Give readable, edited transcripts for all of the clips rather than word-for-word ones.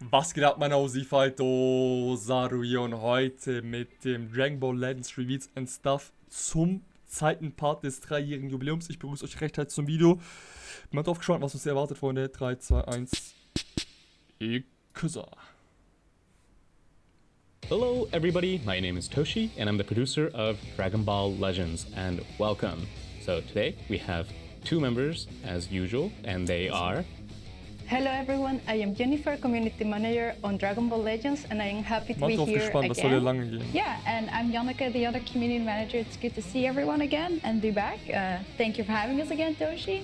Was geht ab, meine Aussie-Fight, Ozaru hier und heute mit dem Dragon Ball Legends Reveals and Stuff zum zweiten Part des 3-jährigen Jubiläums. Ich begrüße euch recht herzlich zum Video. Bin mal drauf gespannt, was uns hier erwartet, Freunde. 3, 2, 1. Ich küsse. Hello everybody, my name is Toshi and I'm the producer of Dragon Ball Legends, and welcome. So today we have two members as usual, and they are... Hello everyone, I am Jennifer, Community Manager on Dragon Ball Legends, and I am happy to be here gespannt, das soll ja lange gehen. Yeah, and I'm Janneke, the other Community Manager. It's good to see everyone again and be back. Thank you for having us again, Toshi.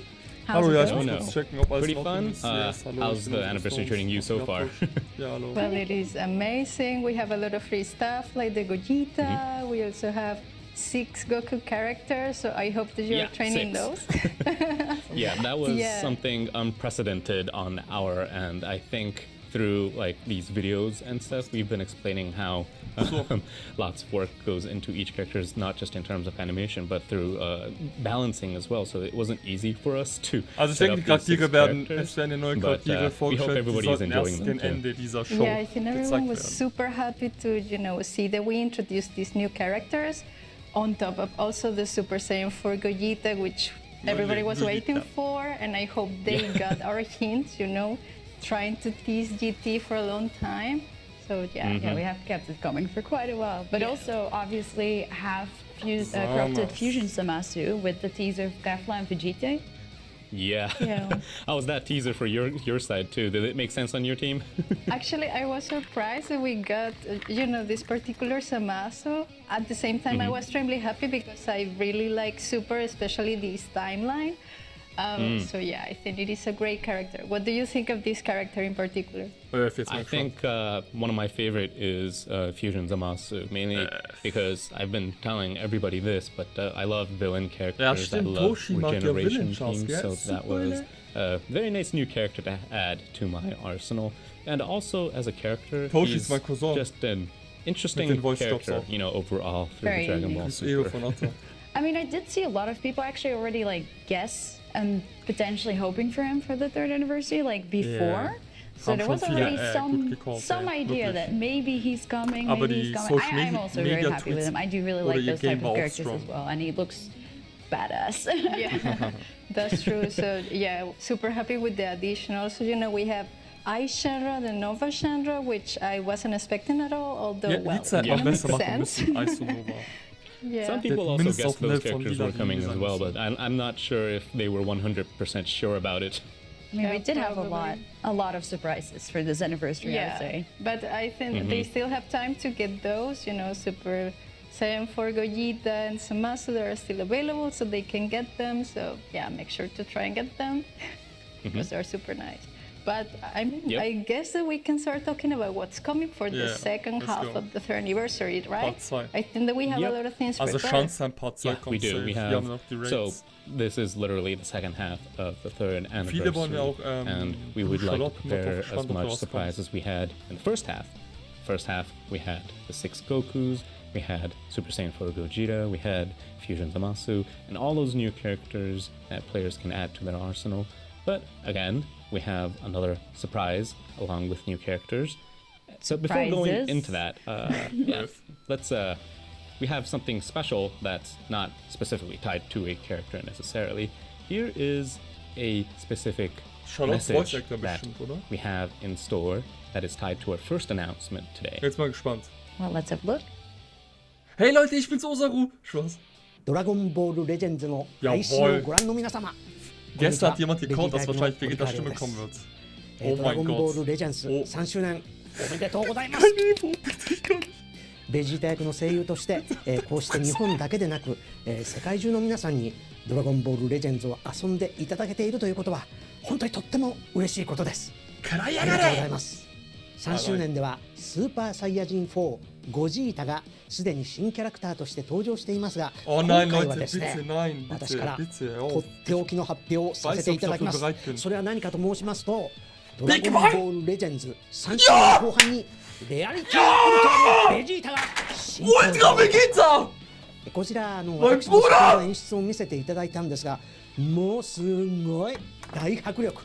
Hallo, ja, ich going? muss kurz checken, ob alles Pretty noch fun. ist. Yes, hallo, How's the anniversary treating you so far? Ja, hallo. Well, it is amazing. We have a lot of free stuff like the Vegeta. We also have 6 Goku characters, so I hope that you're training 6. those. Yeah, that was something unprecedented on our end. I think through like these videos and stuff, we've been explaining how lots of work goes into each character, not just in terms of animation, but through balancing as well. So it wasn't easy for us to. Also ich denke, die Charaktere werden neue Charaktere vorgestellt, die sollten erst gegen Ende dieser Show Yeah, I think everyone was werden. super happy to, see that we introduced these new characters on top of also the Super Saiyan 4 Gogeta, which everybody was waiting for, and I hope they got our hints, trying to tease GT for a long time. So yeah, we have kept it coming for quite a while. But also, obviously, have corrupted Fusion Zamasu with the teaser of Kefla and Vegeta. Yeah. How was that teaser for your side too? Did it make sense on your team? Actually, I was surprised that we got, this particular Zamasu. At the same time, I was extremely happy because I really like Super, especially this timeline. So yeah, I think it is a great character. What do you think of this character in particular? I think one of my favorite is Fusion Zamasu, mainly because I've been telling everybody this, but I love villain characters. I love regeneration teams, so that was a very nice new character to add to my arsenal. And also as a character, he's just an interesting character, overall through the Dragon Ball Super. I mean, I did see a lot of people actually already guess and potentially hoping for him for the 3rd anniversary, before. So there was already some idea that maybe he's coming, maybe he's coming. I'm also very happy with him. I do really like those type of characters as well, and he looks badass. Yeah, that's true. So yeah, super happy with the addition. Also, we have Ice Shenra, the Nova Shenra, which I wasn't expecting at all, although, it makes sense. Yeah. Some people also guessed those characters were coming as well, but I'm not sure if they were 100% sure about it. I mean, we did have a lot of surprises for this anniversary, I would say. But I think they still have time to get those, Super Saiyan 4 Gogeta and Zamasu that are still available, so they can get them. So yeah, make sure to try and get them because they're super nice. But I guess that we can start talking about what's coming for the second half of the 3rd anniversary, right? Part 2. I think that we have a lot of things prepared. Part 2 we do. We have. So this is literally the second half of the 3rd anniversary, and we would like to prepare as much surprise as we had in the first half. First half, we had the 6 Gokus, we had Super Saiyan 4 Gogeta, we had Fusion Zamasu, and all those new characters that players can add to their arsenal. But again, we have another surprise along with new characters. So before going into that, let's we have something special that's not specifically tied to a character necessarily. Here is a specific message that we have in store that is tied to our first announcement today. Jetzt mal gespannt. Well, let's have a look. Hey Leute, ich bin's Ozaru. Spaß. Dragon Ball Legendsの配信をご覧の皆様。Gestern hat jemand gecallt, dass wahrscheinlich Vegeta Stimme kommen wird. Oh mein Gott. Dragon Ball Legends 3周年おめでとうございます。ベジータ役の声優として、こうして日本だけでなく、世界中の皆さんにドラゴンボールレジェンズを遊んでいただけているということは本当にとっても嬉しいことです。ありがとうございます。3周年ではスーパーサイヤ人4ゴジータがすでに新キャラクターとして登場していますが、今回はですね、私からとっておきの発表をさせていただきます。それは何かと申しますと、ドラゴンボールレジェンズ3周年後半にレアリティウルトラのベジータが新登場。こちら私も先ほど演出を見せていただいたんですが、もうすごい大迫力、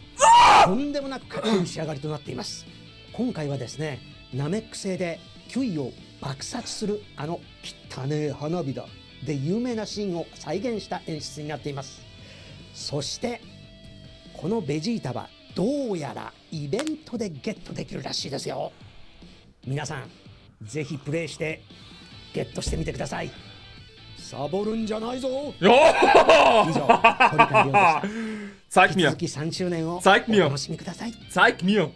とんでもなくかっこいい仕上がりとなっています。今回はですね、ナメック星でキュイを爆殺するあの汚ねえ花火だで有名なシーンを再現した演出になっています。そしてこのベジータはどうやらイベントでゲットできるらしいですよ。皆さんぜひプレイしてゲットしてみてください。サボるんじゃないぞ。以上、堀川亮でした。Zeig mir. 引き続き3周年をお Zeig mir. 楽しみください。Zeig mir.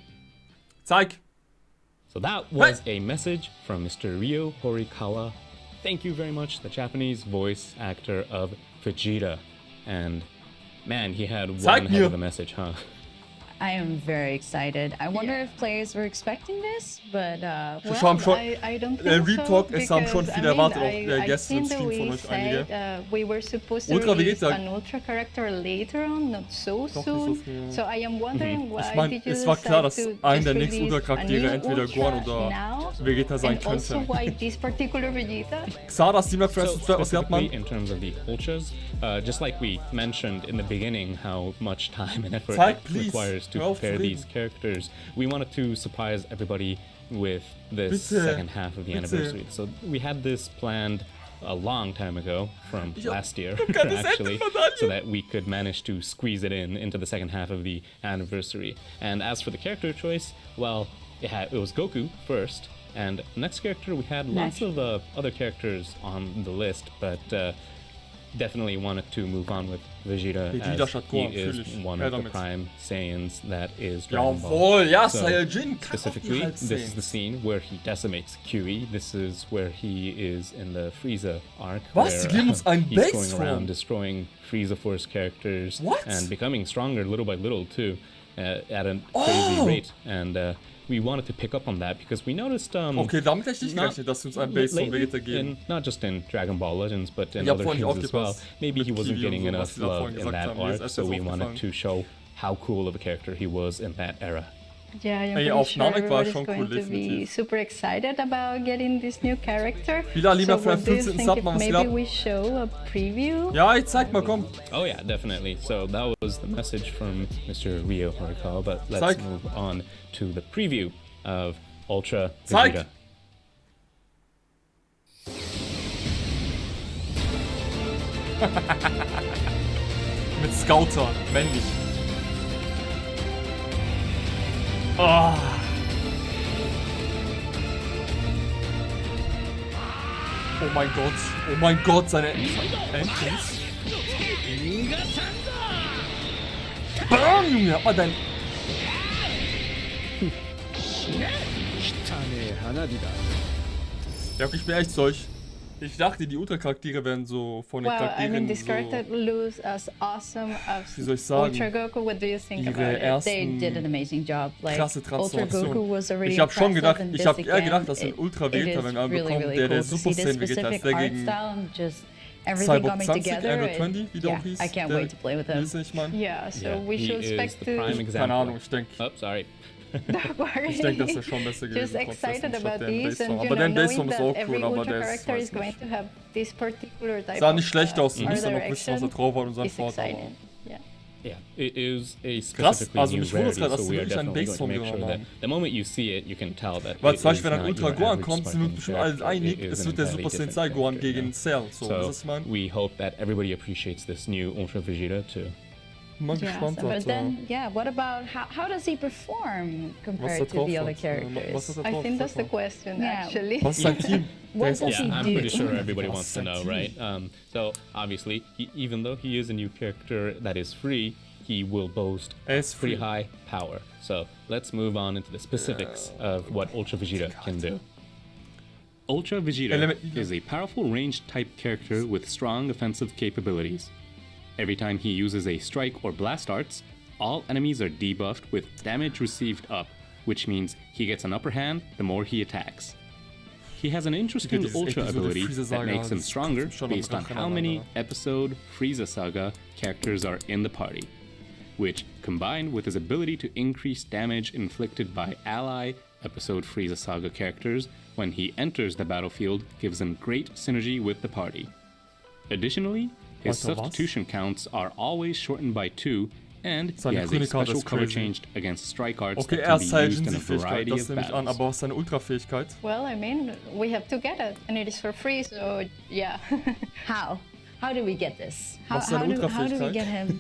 Zeig. So that was a message from Mr. Ryo Horikawa. Thank you very much, the Japanese voice actor of Vegeta. And man, he had one heck of a message, huh? I am very excited. I wonder if players were expecting this, but I don't think Retalk, so, es haben schon viele erwartet, auch gestern im I've seen Stream that von we euch einige. said we were supposed to Ultra release Vegeta. an Ultra character later on, not so soon. So I am wondering why Ich meine, did you es war klar, dass decide to einer der just nächsten release Ultra-Charaktere a new entweder Gohan oder now? Vegeta sein And also könnte. why this particular Vegeta? Xara, Steam First So was hört man? specifically in terms of the ultras, just like we mentioned in the beginning how much time and effort Zeig, it please. requires to Hör auf zu prepare reden. these characters, we wanted to surprise everybody with this Bitte. second half of the Bitte. anniversary. So we had this planned a long time ago from last year, kann das actually, Ende von Daniel. so that we could manage to squeeze it into the second half of the anniversary. And as for the character choice, well, it was Goku first, and next character we had lots of other characters on the list, but definitely wanted to move on with Vegeta, as he is one of the prime Saiyans that is Dragon Ball. Jawohl, ja, So, Saiyajin. specifically, this is the scene where he decimates QE. This is where he is in the Frieza arc, Was? Sie where geben uns einen he's going Base around Form? destroying Frieza Force characters What? and becoming stronger little by little too, at a crazy rate. And we wanted to pick up on that because we noticed Okay, damit hätte ich nicht gerechnet, dass sie uns einen Base von Vegeta geben. not just in Dragon Ball Legends, but in Ich hab other vorhin games as well. aufgepasst. Maybe he Mit wasn't Kiwi und getting so, enough was sie da love vorhin in gesagt that haben, mir ist arc, erst so jetzt we wanted aufgefallen. to show how cool of a character he was in that era. Yeah, I'm Ey, pretty auf sure Namek war everybody's schon going cool, to be definitiv. super excited about getting this new character. Wieder lieber so für what do you 15. think Sub if machen, maybe Slap. we show a preview? Ja, ich zeig mal, komm. Oh yeah, definitely. So that was the message from Mr. Ryo Horikawa, but let's Zeig. move on to the preview of Ultra Zeig. Vegeta. Mit Scouter, männlich. Oh. Oh mein Gott, seine Entrance. Bam, Junge, hat man dein... Ja, ich bin echt solch. Ich dachte, die Ultra-Charaktere wären so von den Well, I Charakteren mean, this so... character looks as awesome as Wie soll ich sagen? Ultra Goku. What do you think about Ihre it? They did ersten an amazing job. Like krasse Ultra Goku was Transformation. already Ich habe schon gedacht, impressive, and ich habe this eher gedacht, again, dass ein it Ultra Vegeta, is wenn er really, bekommt, really der cool Super to see this Saiyan Vegeta ist, specific der art gegen style and just everything Cyborg coming 20, together. Angle 20, wie der Yeah, auch hieß. I can't der, wait to play with him. Wisst ihr, ich meine? Yeah, so Yeah, we he should is expect the prime to... example. Keine Ahnung, ich denke... Oh, sorry. Don't worry. Ich denke, das ist schon besser gewesen. Just excited about this, and Aber der knowing Base-Form ist that auch every cool, aber Ultra der ist... character is Weiß going nicht. to have this particular type Sah of nicht schlecht aus, wir art müssen noch wissen, was er direction. drauf hat und sein It's Vater. exciting. Yeah. Yeah, it is a Krass, specifically also new mich wundert rarity, gerade, dass so sie we are wirklich einen definitely going to Base-Form make sure genommen that haben. the moment you see it, you can tell that Weil it zum is Beispiel, wenn ein not Ultra your Gohan average kommt, sind wir Sparking uns schon alle character. einig, It is es an wird der entirely Super different Saiyan Gohan character, gegen yeah. Cell. So, So das ist mein... we hope that everybody appreciates this new Ultra Vegeta too. Mal Yeah, gespannt, but Alter. then, yeah, what about how does he perform Was er compared to drauf the other hat. Was characters? hat er I drauf? think that's the Sag mal. question, Yeah. actually. Was ist sein Team? Der What ist does auch... he Yeah, I'm do? pretty sure everybody Was wants to sein know, Team? right? So obviously, even though he is a new character that is free, he will boast Er ist pretty free. high power. So let's move on into the specifics of what Ultra Vegeta can do. Ultra Vegeta is a powerful ranged type character with strong offensive capabilities. Every time he uses a strike or blast arts, all enemies are debuffed with damage received up, which means he gets an upper hand the more he attacks. He has an interesting dieses Ultra Episode ability Frieza that Saga, makes him das stronger kommt schon am based on Rachen how an, many aber- episode Frieza Saga characters are in the party, which, combined with his ability to increase damage inflicted by ally episode Frieza Saga characters when he enters the battlefield, gives him great synergy with the party. Additionally, his Warte, was? substitution counts are always shortened by 2, And he has a special color changed against strike arts okay, that can be used in a Fähigkeit, variety das of nehme ich an, battles. aber was ist seine Ultra-Fähigkeit? Well, I mean, we have to get it, and it is for free, so yeah. How? How do we get this? How Was ist seine do we Ultra-Fähigkeit? get him?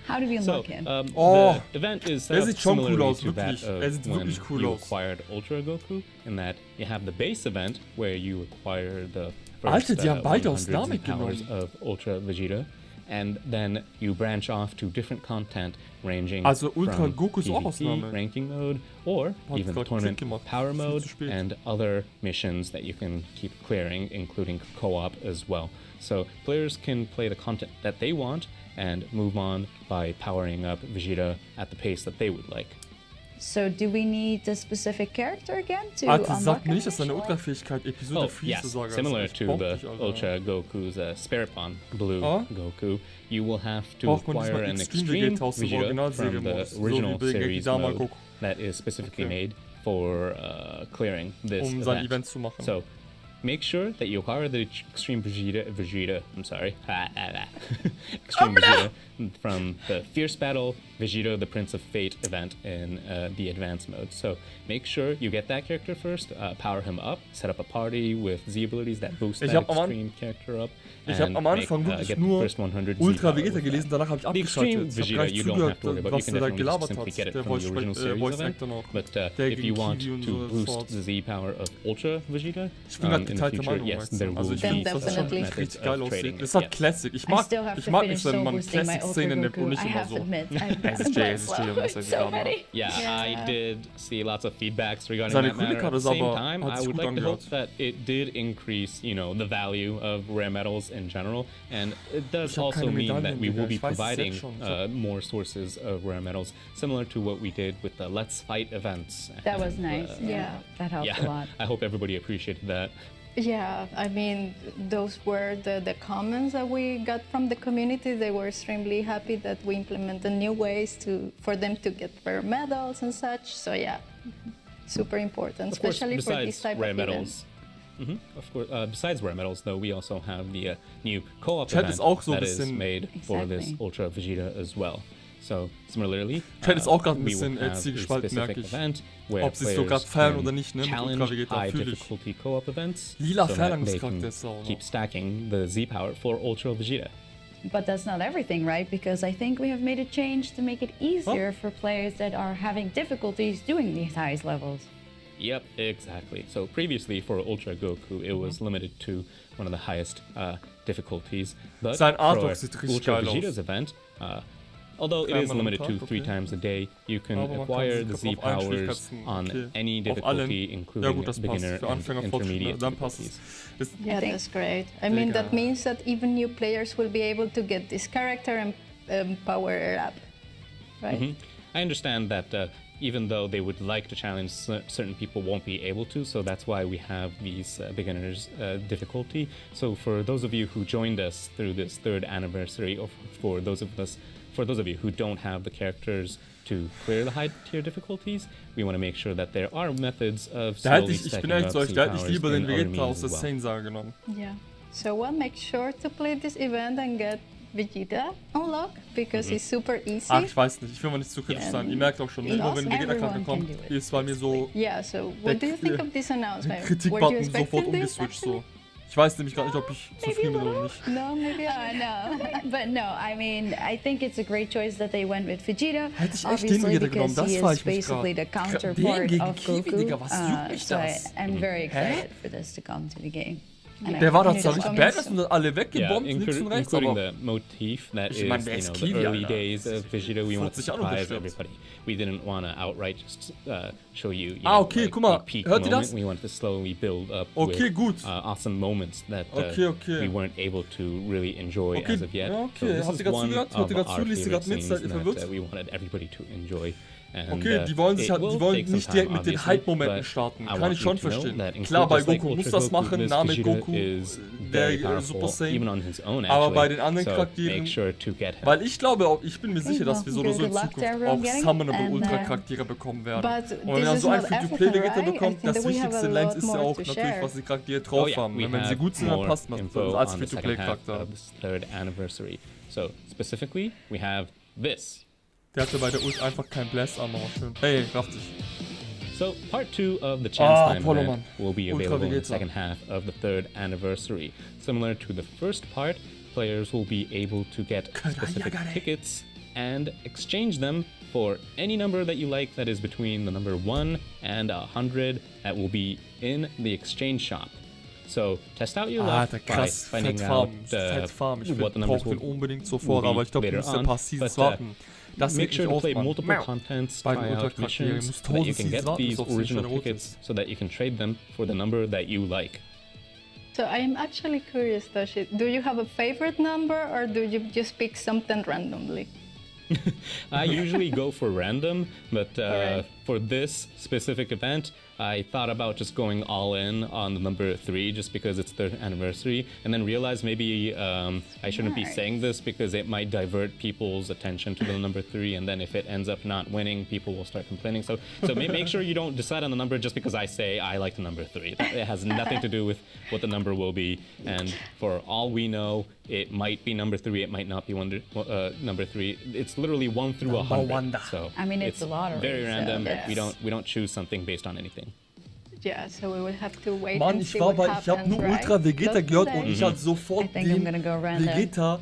How do we unlock him? The event is set up sieht schon cool similarly aus, to that wirklich. of Sieht when wirklich cool you aus. acquired Ultra Goku, in that you have the base event where you acquire the first Alter, die haben beide aus 100 Namek powers genommen. of Ultra Vegeta, and then you branch off to different content ranging Also Ultra from Goku ist auch aus PvP, Namek. ranking mode, or Hat even grad tournament Klick gemacht. power Viel zu mode, spät. and other missions that you can keep clearing, including co-op as well. So players can play the content that they want and move on by powering up Vegeta at the pace that they would like. So do we need a specific character again to Alter, unlock sag mir him? nicht, dass seine Ultra-Fähigkeit Episode 4 yes, Saga ist. similar Ich to bock the dich, Alter. Ultra Goku's Spirit-Bond Blue Oh? Goku, you will have to Braucht man acquire diesmal an Extreme Extreme Vegeta aus dem Vegeta Originalserie from the Modus, so wie original bei series Dama mode Goku. that is specifically Okay. made for clearing this sein event. Event zu machen. So make sure that you acquire the Extreme Vegeta, I'm sorry, Extreme Vegeta from the Fierce Battle Vegeta the Prince of Fate event in the advanced mode. So make sure you get that character first, power him up, set up a party with Z abilities that boost that extreme character up. Ich habe am Anfang wirklich nur Ultra Vegeta gelesen, danach habe ich abgeschaltet. Ich habe gar nicht zugehört, was der da gelabert hat. Der Voice Actor noch. But der if you want Kiwi und to so boost fort. the Z power of Ultra Vegeta, Ich bin halt in the geteilte future, Meinung, yes, weißt there du. will Also ich be finde, das schon definitely. richtig geil of aussieht. trading Das ist it, halt Classic. Ich I mag still have nicht, to wenn finish soul man boosting my Classic-Szenen Ultra nimmt und Goku. nicht I immer have so. to admit, I've SSJ und played so many. Yeah, I did see lots of feedbacks regarding Seine that matter. At Chronik the hat es same aber- time, hat I sich would gut like to hope angehört. that it did increase, the value of rare metals in general, and it does Ich hab also keine mean that Medaillen, we will Digga. be Ich weiß es providing jetzt schon. more sources of rare metals, similar to what we did with the Let's Fight events. That was And, nice. Yeah. That helped a lot. I hope everybody appreciated that. Yeah, I mean, those were the comments that we got from the community. They were extremely happy that we implemented new ways for them to get rare medals and such. So yeah, super important, Of course, especially for this besides type rare of metals. Of course, besides rare metals, though, we also have the new co-op Chat event ist auch so ein that is bisschen- made for this Exactly. Ultra Vegeta as well. So similarly, Chat ist auch gerade ein we will bisschen have a zielgespalten, merke specific ich. event where Ob sie es so players gerade feiern can oder nicht, ne, mit Ultra challenge Vegeta, high fühl ich. difficulty co-op events, Lila so that Phalanx-Charakter they ist auch noch. can keep stacking the Z power for Ultra Vegeta. But that's not everything, right? Because I think we have made a change to make it easier for players that are having difficulties doing these highest levels. Yep, exactly. So previously for Ultra Goku, it was limited to one of the highest difficulties. But Sein for Artwork sieht richtig Ultra geil aus. Vegeta's event, although it is Einmal am limited to Tag, 3 okay. times a day, you can Aber man kann acquire sie the auf Z allen powers Schwierigkeiten, on okay. any Auf allen. difficulty, Ja including gut, das passt. beginner Für and Anfänger, intermediate Fortschrittler, dann passt difficulties. es. Das- Yeah, think- that's great. I mean, that Mega. means that even new players will be able to get this character and power it up, right? I understand that even though they would like to challenge, certain people won't be able to, so that's why we have these beginners difficulty. So for those of you who joined us through this 3rd anniversary, or for those of you who don't have the characters to clear the high tier difficulties, we want to make sure that there are methods of Da hätte slowly ich bin stacking ehrlich up zu euch, Z da hätte ich powers lieber in den other Vegeta means aus der as well. Szene-Saga genommen. Yeah. So well, make sure to play this event and get Vegeta unlocked because it's super easy. Ach, ich weiß nicht, ich will mal nicht zu kritisch sein. Ihr merkt auch schon, Yes, immer wenn Vegeta everyone gerade can kommt, do it. ist bei mir so Yeah, so what do you think of this announcement? Were you Kritikbutton expecting sofort this, umgeswitcht actually? so. Ich weiß nämlich gar nicht, ob ich zufrieden bin oder nicht. No, maybe No, but no, I mean, I think it's a great choice that they went with Vegeta. Hätte ich echt den Obviously, Vegeta genommen, because das he frage is ich mich basically the gerade. counterpart Den gegen of Kiwi, Goku. Digga, was juckt mich So das? I'm very excited for this to come to the game. And Der war I doch zwar think richtig it's badass und alle weggebombt, links und rechts, including aber the motif that Ich is, meine, der ist the Kiwi, early Alter. days of Vegeta. We want to 40 Jahre surprise bestimmt. everybody. We didn't want to outright just show you, okay, guck mal, a peak hört ihr moment. das? We wanted to slowly build up Okay, with gut. awesome moments that Okay. we weren't able to really enjoy Okay, as of yet. ja, So okay. this Habt is ihr grad one zugehört? of Hört ihr grad our zu? Liest ihr grad favorite mit? scenes Seid ihr that verwirrt? we wanted everybody to enjoy. And, Okay, die wollen, it die will wollen take some nicht time, direkt mit den obviously, Hype-Momenten but starten. I Kann want ich you schon to know verstehen. that Klar, bei just like Goku muss Ultra das machen, this Namek Vegeta Goku, is der very powerful, Super Saiyan. even on his own, Aber actually. bei den anderen So Charakteren, make sure to get him. weil ich glaube, auch, ich bin mir sicher, dass wir so oder so in good luck to Zukunft everyone auch getting it, Summonable and, Ultra-Charaktere bekommen werden. But Und wenn this man is so ein not Free-to-Play-Vegeta everything, right? bekommt, I think das that we have wichtigste a Lens lot ist ja more auch to natürlich, share. was die Charaktere drauf haben. we Wenn sie have gut sind, dann more passt das info als on the second half Free-to-Play-Charakter. of this 3rd anniversary. So specifically, we have this. Der hatte bei der Ult einfach kein Blast Armor. Schön. Hey, rafft sich. So, part 2 of the Chance Time event Mann. will be available in the second half of the 3rd anniversary. Similar to the first part, players will be able to get specific tickets and exchange them for any number that you like that is between the number 1 and 100 that will be in the exchange shop. So test out your luck by finding out what the numbers will unbedingt sofort, aber ich glaube, wir müssen ein paar Seasons warten. Das make sure to play multiple contents, try out missions, so that you can get these original tickets so that you can trade them for the number that you like. So I'm actually curious, Toshi, do you have a favorite number or do you just pick something randomly? I usually go for random, but for this specific event, I thought about just going all in on the number 3 just because it's 3rd anniversary, and then realized maybe I shouldn't be saying this because it might divert people's attention to the number 3, and then if it ends up not winning, people will start complaining. So make sure you don't decide on the number just because I say I like the number 3. It has nothing to do with what the number will be, and for all we know, it might be number 3, it might not be number 3. It's literally 1 through 100. So I mean, it's a lottery. Very random. So yes. We don't choose something based on anything. Yeah, so we will have to wait Mann, and see what happens, ich habe nur Ultra Vegeta gehört und ich hatte sofort den Vegeta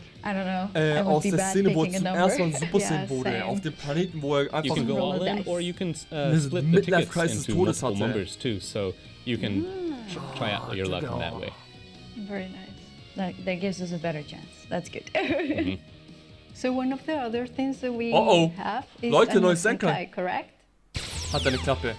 aus der Szene, wo er zum ersten Mal Super Saiyan wurde, auf dem Planeten, wo er einfach you can go all in, or you can split the tickets into multiple numbers too, so you can try out your luck in that way. Very nice. That gives us a better chance. That's good. So one of the other things that we have is Leute, a neues Senkai, correct? Hat eine Klappe.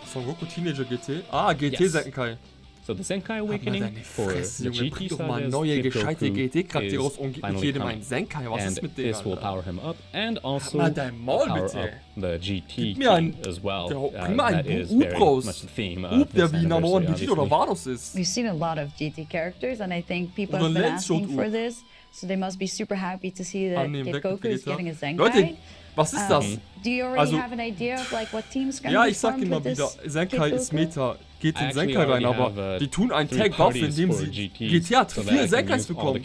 Son Goku Teenager GT. GT Senkai. So the Senkai Awakening for the GT Saga neue gescheite GT-Charaktere raus und gibt mit jedem einen Senkai. Was ist mit dem? This will power him up and also Maul, power bitte. up the GT as well. Bring mal einen Up raus. Up, der wie Number 1 BT oder Vados ist. We've seen a lot of GT characters and I think people have been asking for this. So they must be super happy to see that Kid Goku is getting a Senkai. Leute, was ist das? Do you already have an idea of like what teams gonna Ja, ich sag immer wieder, Senkai ist Meta. Geht in Senkai rein, aber die tun einen Tag-Buff, indem sie GTA hat 4 Senkais bekommen.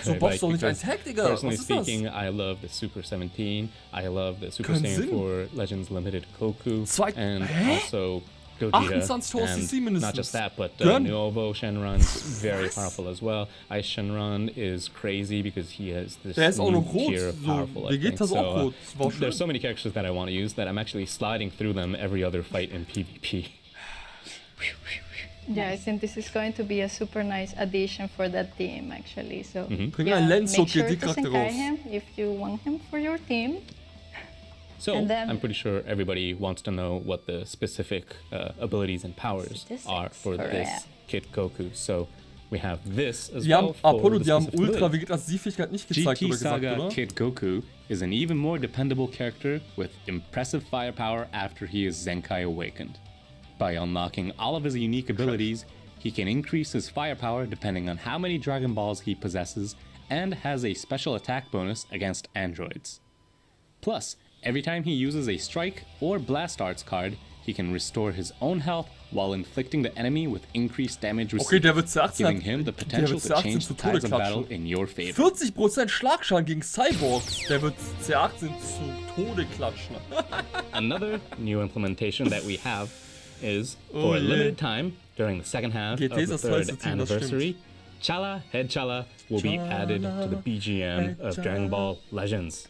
So buffst doch nicht einen Tag, Digga. Was ist das? I love the Super 17, I love the Super Saiyan 4 Legends Limited Goku, and also Gogeta, and not just that, but Nuovo Shenron's very powerful as well. Ice Shenron is crazy because he has this new tier of powerful, I think. So there's so many characters that I want to use that I'm actually sliding through them every other fight in PvP. Yeah, I think this is going to be a super nice addition for that team, actually. So Bring yeah, einen make sure to Charakter Senkai raus. him if you want him for your team. So, I'm pretty sure everybody wants to know what the specific abilities and powers are for this Kid Goku. So, we have this as well. Apollo, die haben Ultra Vegetas Fähigkeit nicht gezeigt GT oder gesagt, Saga oder? Kid Goku is an even more dependable character with impressive firepower after he is Zenkai awakened. By unlocking all of his unique abilities, he can increase his firepower depending on how many Dragon Balls he possesses and has a special attack bonus against androids. Plus, every time he uses a Strike or Blast Arts card, he can restore his own health while inflicting the enemy with increased damage received, giving him the potential to change the tides of battle in your favor. 40% Schlagschaden gegen Cyborgs. Der wird C18 zu Tode klatschen. Another new implementation that we have is, for a limited time, during the second half of the 3rd anniversary, Chala Head Chala will be added to the BGM of Dragon Ball Legends.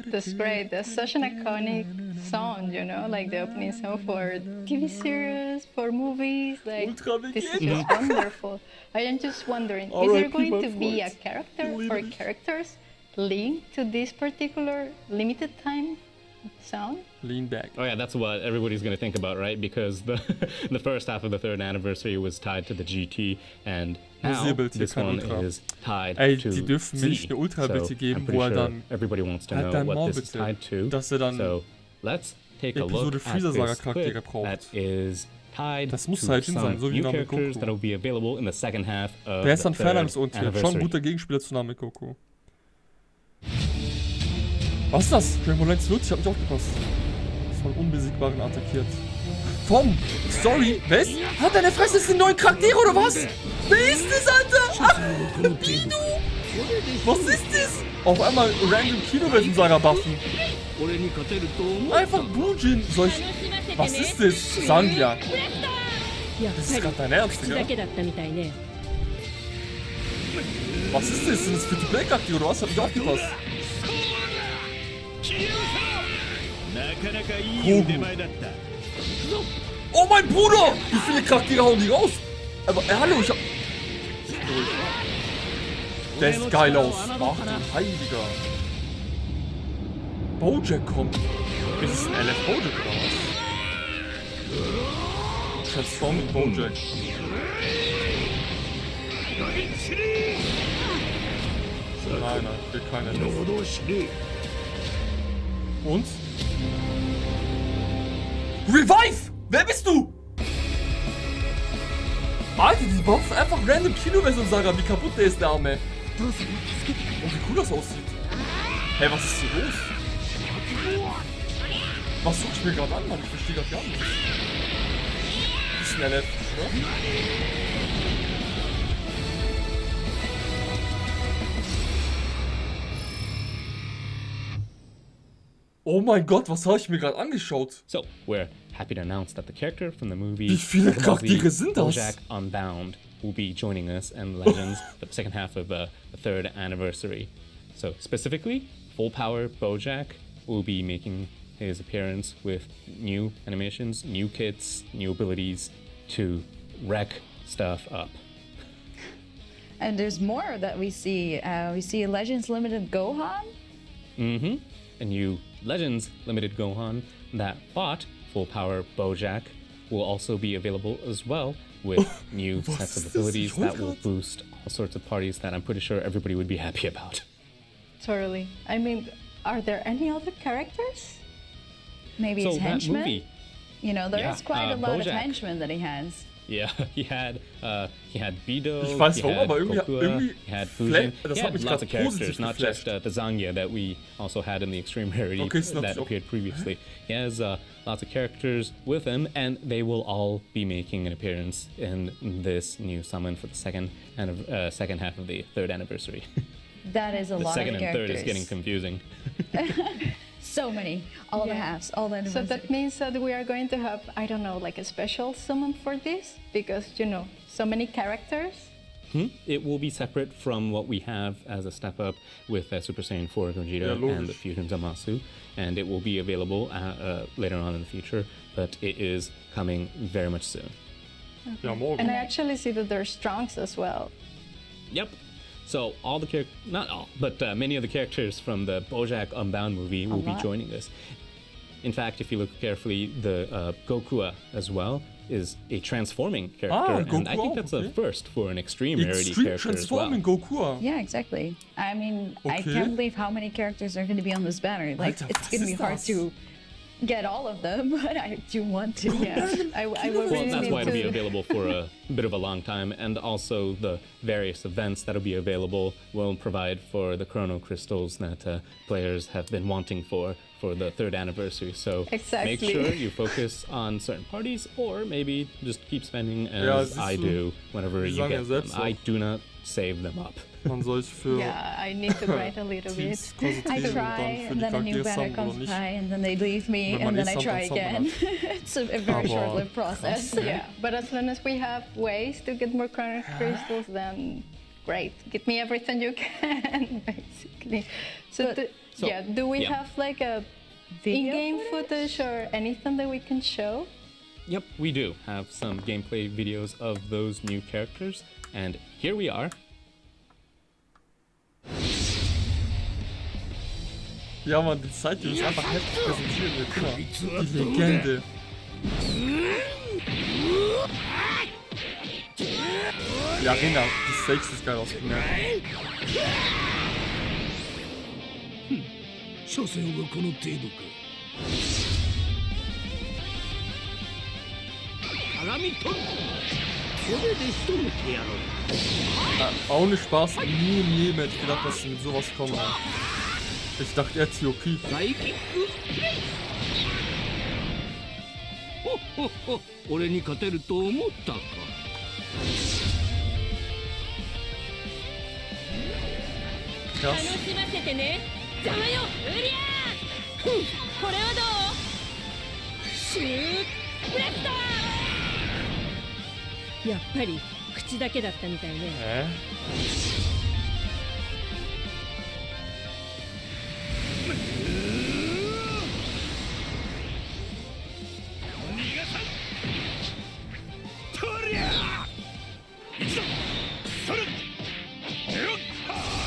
That's great. That's such an iconic song, you know, like the opening song for TV series, for movies. Like, this is just wonderful. I am just wondering, is there going to be a character or characters linked to this particular limited time sound? Lean back. Oh yeah, that's what everybody's going to think about, right? Because the first half of the 3rd anniversary was tied to the GT, and now this one is tied to die dürfen mir nicht eine Ultra-Bitte geben, wo dann everybody wants to know what this is tied to. So let's take a look at this clip that is tied to some new characters that will be available in the second half of Der ist the an 3rd Fairnheits-Untier. Schon ein anniversary. guter Gegenspieler zu Name Goku. Was ist das? Dragon Ball Legends wird, ich hab nicht aufgepasst. Von Unbesiegbaren attackiert. Tom! Sorry! Wer ist? Hat deine Fresse, ist ein neuer Charakter oder was? Wer ist das, Alter? Ach, wie du? Was ist das? Auf einmal random Kinoversion-Saga buffen. Einfach Bujin. Was ist das? Sandia. Das ist gerade dein Ernst, Digga? Was ist das? Sind das Free-to-Play-Charaktere oder was? Hab ich aufgepasst. Oh mein Bruder! Wie viele Charaktere hauen die raus? Aber hallo, ich hab... Der sieht geil aus. Ach du Heiliger. Bojack kommt. Ist es ein LF Bojack oder was? Transform mit Bojack. Nein, will keiner LF. Und? Revive! Wer bist du? Alter, die buffen einfach random Kinoversion, Saga. Wie kaputt der ist, der Arme. Oh, wie cool das aussieht. Hey, was ist hier los? Was suche ich mir gerade an, Mann? Ich verstehe gerade gar nicht. Das ist ein LF, oder? Oh mein Gott, was habe ich mir gerade angeschaut? So, we're happy to announce that the character from the movie Wie viele Charaktere sind das? Bojack Unbound will be joining us in Legends for the second half of the third anniversary. So specifically, Full Power Bojack will be making his appearance with new animations, new kits, new abilities to wreck stuff up. And there's more that we see. We see Legends Limited Gohan. Mm-hmm. A new Legends Limited Gohan that bought Full Power Bojack will also be available as well with new sets of abilities that will boost all sorts of parties that I'm pretty sure everybody would be happy about. Totally. I mean, are there any other characters? Maybe his henchmen? Movie, you know, there is quite a lot Bojack. of henchmen that he has. Yeah, he had Bido, Ich weiß warum, aber Kokua, he had Fujin. Das He hat had mich lots gerade of characters, positiv not just the Zangya that we also had in the Extreme Rarity that appeared previously. He has lots of characters with him, and they will all be making an appearance in this new summon for the second half of the third anniversary. That is a lot of characters. The second and third is getting confusing. So many, all the halves, all the So that means that we are going to have, I don't know, like a special summon for this? Because, you know, so many characters? It will be separate from what we have as a step up with Super Saiyan 4 Vegeta and the Fusion Zamasu, and it will be available later on in the future, but it is coming very much soon. Okay. And I actually see that there's Strongs as well. Yep. So all the characters, not all, but many of the characters from the Bojack Unbound movie will be joining us. In fact, if you look carefully, the Gokua as well is a transforming character, and I think that's a first for an extreme rarity character transforming as well. Gokua. Yeah, exactly. I mean, I can't believe how many characters are going to be on this banner. Like, it's going to be hard to get all of them, but I do want to. Yeah, I will. Well, that's why it'll be available for a bit of a long time, and also the various events that'll be available will provide for the chrono crystals that players have been wanting for the third anniversary. So make sure you focus on certain parties, or maybe just keep spending as I do whenever you get them. I do not save them up. Yeah, I need to write a little bit. I try, and then a new banner comes by, and then they leave me, and then I try again. It's a very short-lived process. Yeah, but as long as we have ways to get more chrono crystals, then great. Get me everything you can, basically. Do we have like a in-game footage or anything that we can show? Yep, we do have some gameplay videos of those new characters, and here we are. Ja, Mann, die Zeit, die uns einfach heftig präsentieren wird. Guck mal, die Legende. Die Arena, die Stakes ist geil ausgegangen. 所詮はこの程度か。鏡とこれで仕留めてやろう。 Ohne Spaß, nie im Leben hätte ich gedacht, dass sie mit sowas kommen. Ich dachte eher TOP. 俺に勝てると思ったか。krass.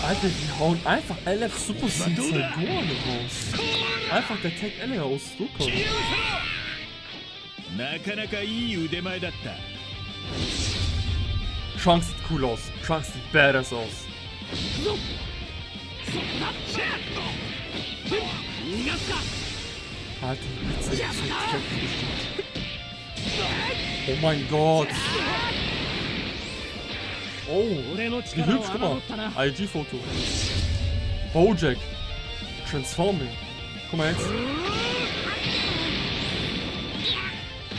Alter, die hauen einfach LF Super Saiyan Gohan raus. Einfach der Tag L aus Dokkan. Trunks sieht cool aus. Trunks sieht badass aus. Alter, die Zeit ist so kräftig. Oh mein Gott. Oh, wie hübsch, guck mal. IG-Foto. Bojack. Transforming. Guck mal jetzt.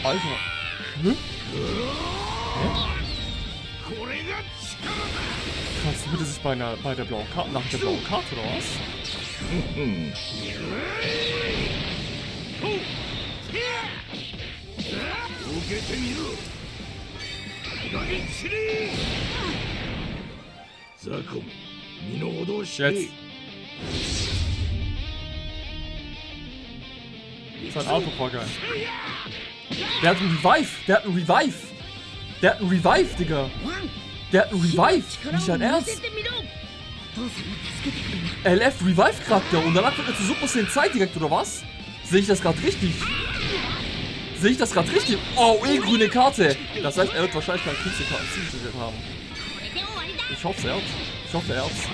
Alter. Hä? Kannst du bitte sich bei der blauen Karte, nach der blauen Karte oder was? Jetzt. Sein Auto war geil. Der hat einen Revive. Der hat einen Revive. Der hat einen Revive, Digga. Der hat einen Revive. Nicht dein Ernst. LF Revive Charakter. Und danach wird er zu Super Saiyan 2 direkt, oder was? Sehe ich das gerade richtig? Sehe ich das gerade richtig? Oh, grüne Karte. Das heißt, er wird wahrscheinlich keinen Kriegskarte haben. Ich hoffe, er hat. Ich hoffe, er hat's.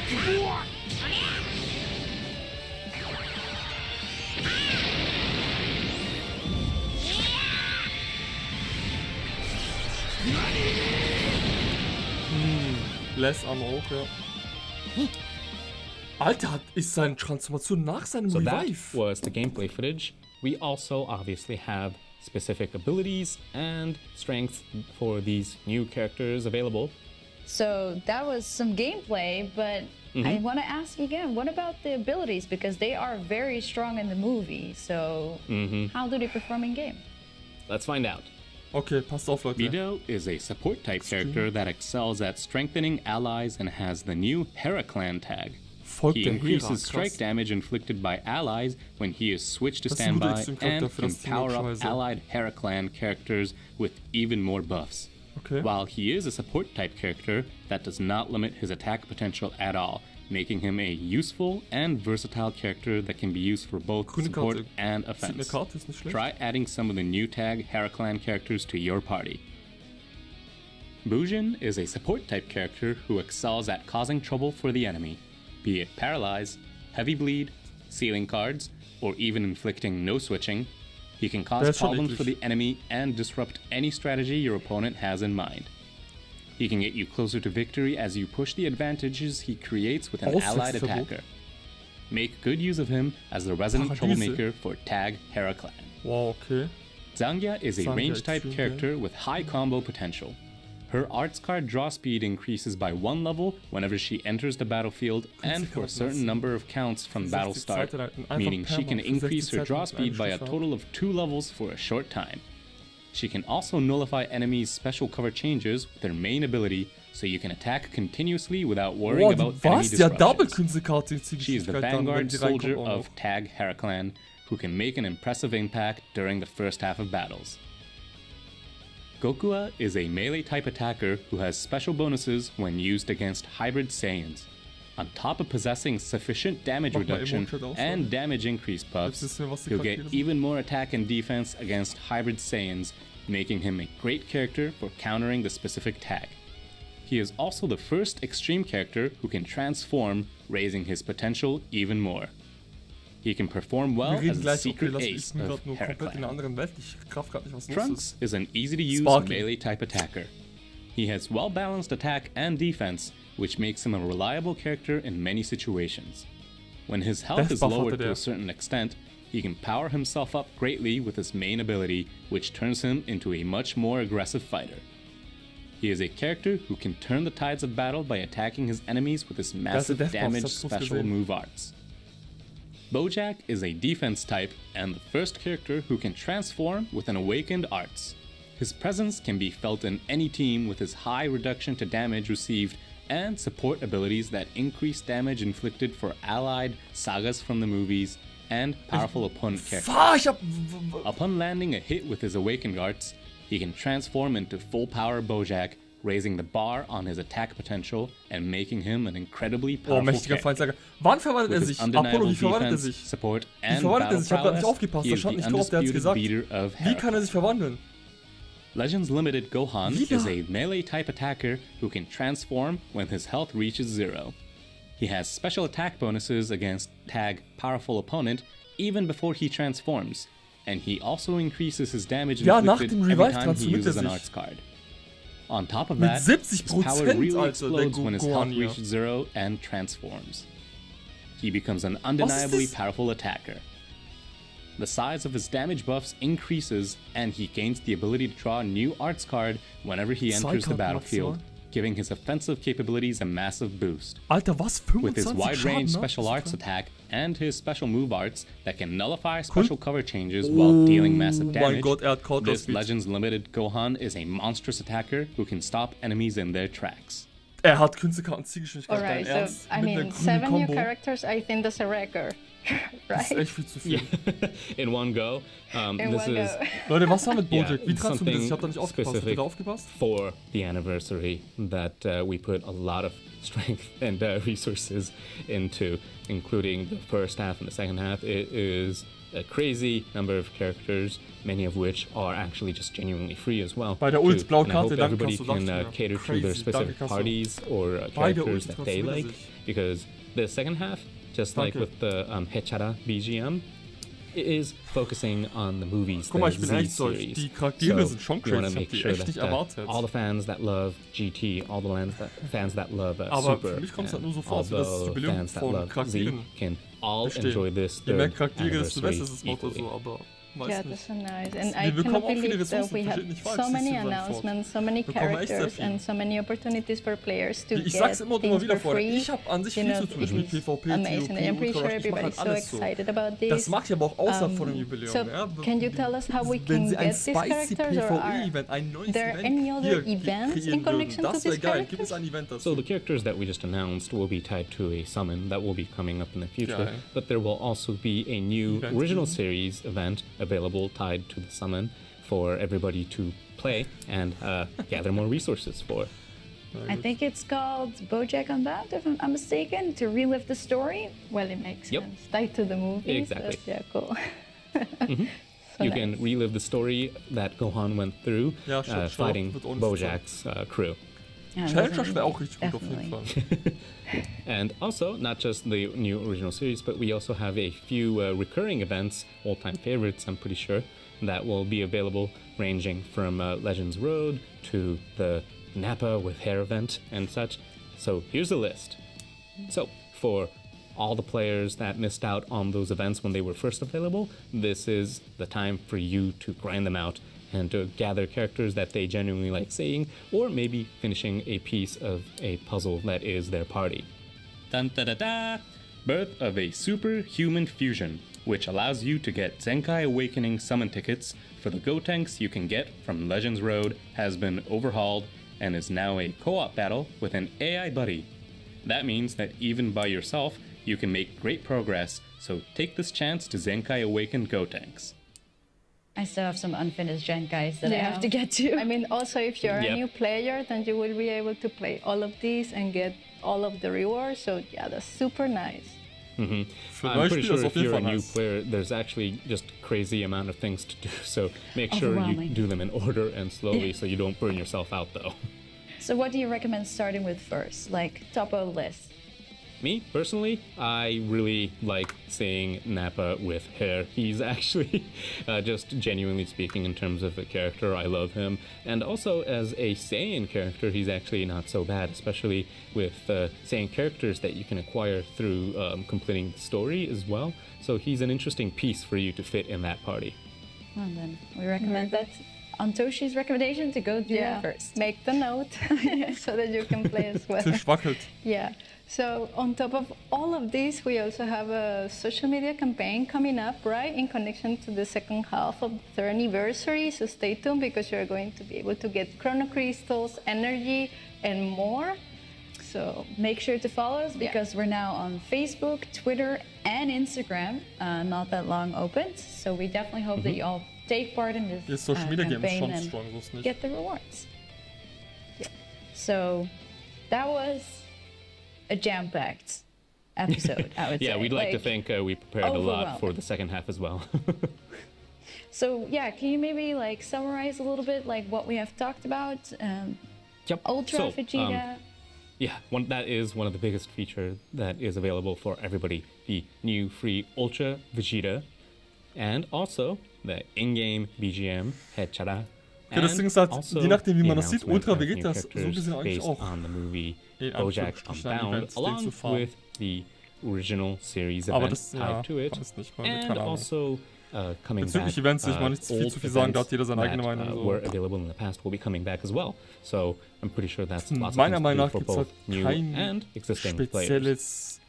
Less Armor auch, ja. Alter, ist seine Transformation nach seinem Revive. That was the gameplay footage. We also obviously have specific abilities and strengths for these new characters available. So that was some gameplay, but I want to ask you again, what about the abilities? Because they are very strong in the movie, so how do they perform in game? Let's find out. Okay, passt auf, Leute. Vegeta is a support type character that excels at strengthening allies and has the new Heraclan tag. He increases strike damage inflicted by allies when he is switched to standby and can power up allied Heraclan characters with even more buffs. Okay. While he is a support type character, that does not limit his attack potential at all, making him a useful and versatile character that can be used for both support and offense. Try adding some of the new tag Heraclan characters to your party. Bujin is a support type character who excels at causing trouble for the enemy, be it paralyze, heavy bleed, sealing cards, or even inflicting no switching. He can cause problems for the enemy and disrupt any strategy your opponent has in mind. He can get you closer to victory as you push the advantages he creates with an allied attacker. Make good use of him as the resident troublemaker for tag Heraclan. Wow, okay. Zangya is a range-type character with high combo potential. Her arts card draw speed increases by 1 level whenever she enters the battlefield and for a certain number of counts from battle start, meaning she can increase her draw speed by a total of 2 levels for a short time. She can also nullify enemies' special cover changes with her main ability, so you can attack continuously without worrying about enemy disruptions. She is the vanguard soldier of Tag Heraclan, who can make an impressive impact during the first half of battles. Gokua is a melee-type attacker who has special bonuses when used against hybrid Saiyans. On top of possessing sufficient damage reduction and damage increase buffs, he'll get even more attack and defense against hybrid Saiyans, making him a great character for countering the specific tag. He is also the first extreme character who can transform, raising his potential even more. He can perform well as the secret ace of Heraclan. Trunks is an easy-to-use melee-type attacker. He has well-balanced attack and defense, which makes him a reliable character in many situations. When his health is lowered to a certain extent, he can power himself up greatly with his main ability, which turns him into a much more aggressive fighter. He is a character who can turn the tides of battle by attacking his enemies with his massive damage special move arts. Bojack is a defense type and the first character who can transform with an awakened arts. His presence can be felt in any team with his high reduction to damage received and support abilities that increase damage inflicted for allied sagas from the movies and powerful opponent characters. Upon landing a hit with his awakened arts, he can transform into full power Bojack, raising the bar on his attack potential and making him an incredibly powerful character. Wann verwandelt sich? Apollo, wie verwandelt sich? Support and sich? Ich hab da nicht aufgepasst, da stand nicht drauf, der hat's gesagt. Wie kann sich verwandeln? Legends Limited Gohan is a melee type attacker who can transform when his health reaches 0. He has special attack bonuses against tag powerful opponent even before he transforms, and he also increases his damage inflicted every time he uses an arts card. On top of that, his power really explodes when his health reaches 0 and transforms. He becomes an undeniably powerful attacker. The size of his damage buffs increases, and he gains the ability to draw a new arts card whenever he enters the battlefield, giving his offensive capabilities a massive boost. Alter, was? 25 With his wide-range special arts attack and his special move arts that can nullify special cover changes while dealing massive damage, this Legends Limited Gohan is a monstrous attacker who can stop enemies in their tracks. Hat Künstlerkarten Zielgeschwindigkeit. Alright, so, I mean, 7 new characters, I think that's a record. Right? Das ist echt viel zu viel. In one go. This is Leute, was war mit Bojack? Wie transformiert das? Ich hab da nicht aufgepasst. Habt ihr da aufgepasst? For the anniversary that we put a lot of strength and resources into, including the first half and the second half. It is a crazy number of characters, many of which are actually just genuinely free as well. Bei der Ult blaue Karte, danke, everybody can cater to their specific parties or characters that they like, because the second half, just like with the Hechara BGM, it is focusing on the movies, the Z series. Die Charaktere sind schon crazy. Ich hab die echt nicht erwartet. All the fans that love GT, all the fans that love Super, für mich kommt's halt nur so vor, als das Jubiläum von Charakteren can all enjoy this. Je mehr Charaktere, desto besser ist das Motto so, aber yeah, that's so nice. And I cannot believe that we have so many announcements, so many characters, and so many opportunities for players to get things for free. Ich hab an sich viel zu tun. Ich spiele PvP, amazing. I'm pretty sure everybody's so excited about this. Das mache ich aber auch außerhalb von dem Jubiläum. So, can you tell us how we can get these characters, or are there any other events in connection to these characters? So the characters that we just announced will be tied to a summon that will be coming up in the future, but there will also be a new original series event available tied to the summon for everybody to play and gather more resources for. I think it's called Bojack Unbound, if I'm not mistaken, to relive the story. Well, it makes sense. Tied to the movie. Exactly. Yeah, cool. You can relive the story that Gohan went through fighting Bojack's crew. Yeah, Challenge wäre auch richtig gut auf jeden Fall. And also, not just the new original series, but we also have a few recurring events, all-time favorites, I'm pretty sure, that will be available, ranging from Legends Road to the Nappa with hair event and such. So here's a list. So for all the players that missed out on those events when they were first available, this is the time for you to grind them out and to gather characters that they genuinely like seeing, or maybe finishing a piece of a puzzle that is their party. Dun da da da! Birth of a Superhuman Fusion, which allows you to get Zenkai Awakening summon tickets for the Gotenks you can get from Legends Road, has been overhauled and is now a co-op battle with an AI buddy. That means that even by yourself, you can make great progress, so take this chance to Zenkai Awaken Gotenks. I still have some unfinished Genkais that I have to get to. I mean, also, if you're a new player, then you will be able to play all of these and get all of the rewards. So, yeah, that's super nice. Mm-hmm. I'm pretty sure if you're a new player, there's actually just crazy amount of things to do. So make sure you do them in order and slowly so you don't burn yourself out, though. So what do you recommend starting with first? Like, top of the list? Me, personally, I really like seeing Nappa with hair. He's actually, just genuinely speaking in terms of a character, I love him. And also as a Saiyan character, he's actually not so bad, especially with Saiyan characters that you can acquire through completing the story as well. So he's an interesting piece for you to fit in that party. Well then, we recommend that. on Toshi's recommendation to go do that first. Make the note so that you can play as well. Tisch wackelt. Yeah. So on top of all of this, we also have a social media campaign coming up, right, in connection to the second half of the third anniversary. So stay tuned because you're going to be able to get chrono crystals, energy, and more. So make sure to follow us because we're now on Facebook, Twitter, and Instagram. Not that long opened. So we definitely hope that you all take part in this social media campaign and get the rewards. Yeah. So that was a jam-packed episode, I would say. Yeah, we'd like to think we prepared a lot for the second half as well. So yeah, can you maybe like summarize a little bit like what we have talked about? Ultra Vegeta. That is one of the biggest features that is available for everybody. The new free Ultra Vegeta, and also the in-game BGM Hechara. Ja, das Ding ist halt, je nachdem wie man das sieht, Ultra Vegeta ist so gesehen eigentlich auch in Unbound, along with the original series event tied to it, and also coming back. Events, ich nicht viel zu viel sagen, da hat jeder seine eigene Meinung. Were available in the past will be coming back as well. So I'm pretty sure that's lots meiner of Meinung things nach for gibt's both new and existing spezielles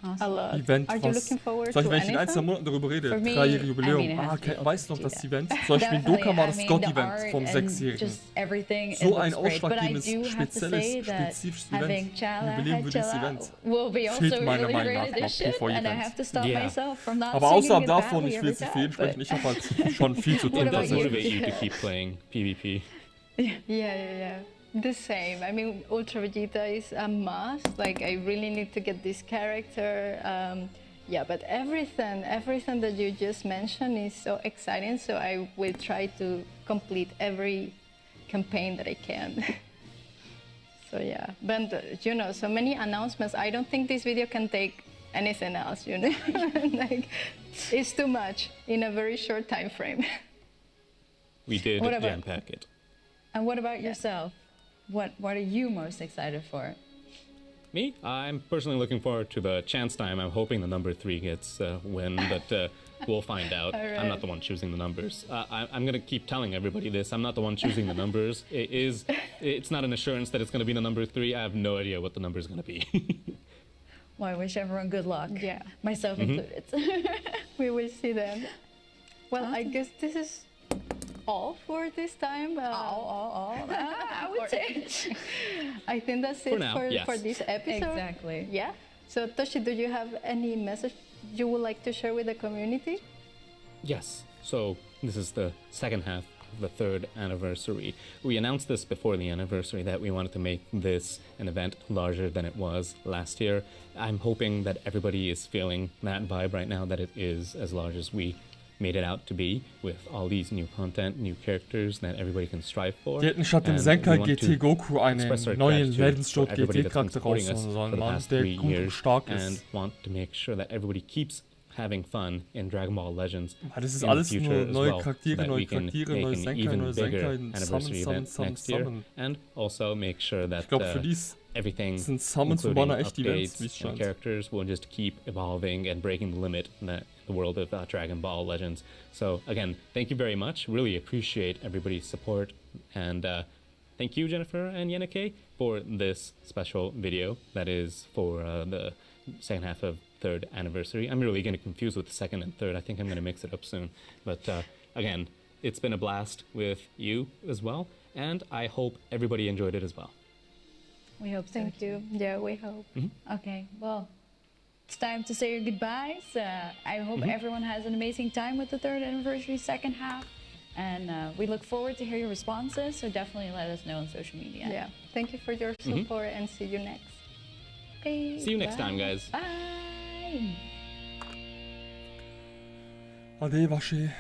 Event, was, zum Beispiel wenn ich in 1 Monaten darüber rede, 3-jährige Jubiläum, weißt du noch das Event? Zum Beispiel in Dokkan war das God-Event vom 6-Jährigen. So ein ausschlaggebendes, spezifisches Event, Jubiläum für dieses Event, fehlt meiner Meinung nach noch vor Events. Aber außerhalb davon, ich will jetzt nicht für jeden sprechen, ich habe halt schon viel zu tun. Does motivate you to keep playing PvP? Yeah. The same. I mean, Ultra Vegeta is a must. Like, I really need to get this character. But everything that you just mentioned is so exciting. So I will try to complete every campaign that I can. So yeah, but so many announcements. I don't think this video can take anything else. Like, it's too much in a very short time frame. We did jam-pack it. And what about yourself? What are you most excited for? Me? I'm personally looking forward to the chance time. I'm hoping the number 3 gets win, but we'll find out. Right. I'm not the one choosing the numbers. I'm going to keep telling everybody this. I'm not the one choosing the numbers. It's not an assurance that it's going to be the number 3. I have no idea what the number is going to be. Well, I wish everyone good luck. Yeah. Myself included. We will see then. Well, awesome. I guess this is all for this time. I would say. I think that's it for this episode. Exactly. Yeah. So Toshi, do you have any message you would like to share with the community? Yes. So this is the second half of the 3rd anniversary. We announced this before the anniversary that we wanted to make this an event larger than it was last year. I'm hoping that everybody is feeling that vibe right now, that it is as large as we made it out to be, with all these new content, new characters that everybody can strive for. Die hätten statt dem Senkai GT Goku einen neuen Legends GT-Charakter raushauen sollen, Mann, der gut und stark ist. And want to make sure that everybody keeps having fun in Dragon Ball Legends. Das ist alles nur neue Charaktere, neue Senkai, neue Summon. And also make sure that ich glaube, für dies everything, sind Summons und Banner echt Events, wie es and characters will just keep evolving and breaking the limit in the world of Dragon Ball Legends. So again, thank you very much. Really appreciate everybody's support, and thank you, Jennifer and Yenike, for this special video that is for the second half of 3rd anniversary. I'm really getting confused with the 2nd and 3rd. I think I'm going to mix it up soon. But again, it's been a blast with you as well, and I hope everybody enjoyed it as well. We hope so. Thank you. Yeah, we hope. Okay, well, it's time to say your goodbyes. I hope everyone has an amazing time with the 3rd anniversary second half. And we look forward to hear your responses, so definitely let us know on social media. Yeah, thank you for your support and see you next. Okay, see you next time, guys. Bye. Ade, wasche.